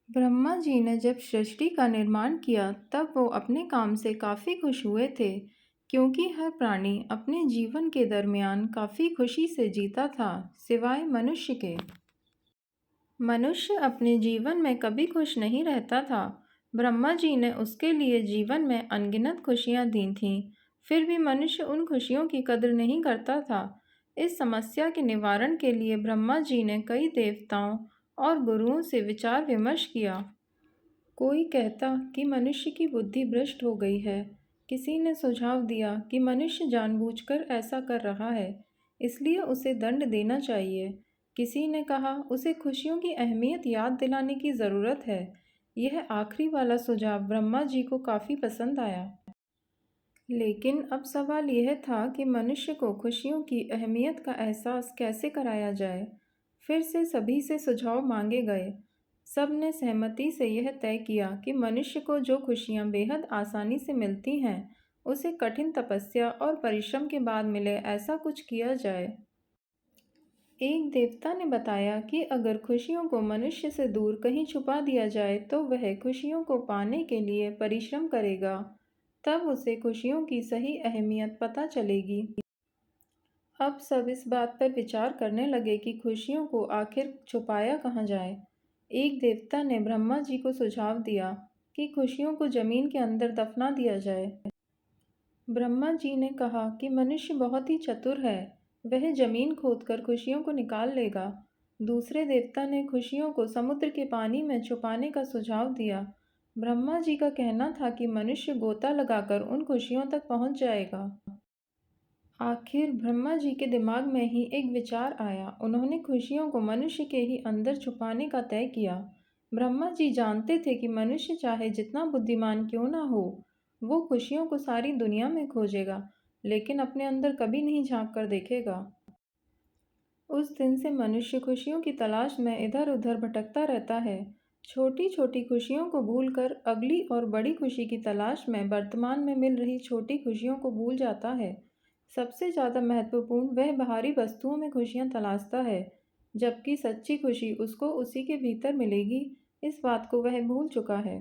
ब्रह्मा जी ने जब सृष्टि का निर्माण किया तब वो अपने काम से काफ़ी खुश हुए थे, क्योंकि हर प्राणी अपने जीवन के दरमियान काफ़ी खुशी से जीता था, सिवाय मनुष्य के। मनुष्य अपने जीवन में कभी खुश नहीं रहता था। ब्रह्मा जी ने उसके लिए जीवन में अनगिनत खुशियां दी थीं, फिर भी मनुष्य उन खुशियों की कद्र नहीं करता था। इस समस्या के निवारण के लिए ब्रह्मा जी ने कई देवताओं और गुरुओं से विचार विमर्श किया। कोई कहता कि मनुष्य की बुद्धि भ्रष्ट हो गई है। किसी ने सुझाव दिया कि मनुष्य जानबूझकर ऐसा कर रहा है, इसलिए उसे दंड देना चाहिए। किसी ने कहा उसे खुशियों की अहमियत याद दिलाने की ज़रूरत है। यह आखिरी वाला सुझाव ब्रह्मा जी को काफ़ी पसंद आया। लेकिन अब सवाल यह था कि मनुष्य को खुशियों की अहमियत का एहसास कैसे कराया जाए। फिर से सभी से सुझाव मांगे गए। सब ने सहमति से यह तय किया कि मनुष्य को जो खुशियाँ बेहद आसानी से मिलती हैं, उसे कठिन तपस्या और परिश्रम के बाद मिले, ऐसा कुछ किया जाए। एक देवता ने बताया कि अगर खुशियों को मनुष्य से दूर कहीं छुपा दिया जाए तो वह खुशियों को पाने के लिए परिश्रम करेगा। तब उसे खुशियों की सही अहमियत पता चलेगी। अब सब इस बात पर विचार करने लगे कि खुशियों को आखिर छुपाया कहाँ जाए। एक देवता ने ब्रह्मा जी को सुझाव दिया कि खुशियों को जमीन के अंदर दफना दिया जाए। ब्रह्मा जी ने कहा कि मनुष्य बहुत ही चतुर है, वह जमीन खोदकर खुशियों को निकाल लेगा। दूसरे देवता ने खुशियों को समुद्र के पानी में छुपाने का सुझाव दिया। ब्रह्मा जी का कहना था कि मनुष्य गोता लगाकर उन खुशियों तक पहुंच जाएगा। आखिर ब्रह्मा जी के दिमाग में ही एक विचार आया। उन्होंने खुशियों को मनुष्य के ही अंदर छुपाने का तय किया। ब्रह्मा जी जानते थे कि मनुष्य चाहे जितना बुद्धिमान क्यों ना हो, वो खुशियों को सारी दुनिया में खोजेगा, लेकिन अपने अंदर कभी नहीं झांक कर देखेगा। उस दिन से मनुष्य खुशियों की तलाश में इधर उधर भटकता रहता है। छोटी छोटी खुशियों को भूलकर अगली और बड़ी खुशी की तलाश में वर्तमान में मिल रही छोटी खुशियों को भूल जाता है। सबसे ज़्यादा महत्वपूर्ण वह बाहरी वस्तुओं में खुशियाँ तलाशता है, जबकि सच्ची खुशी उसको उसी के भीतर मिलेगी, इस बात को वह भूल चुका है।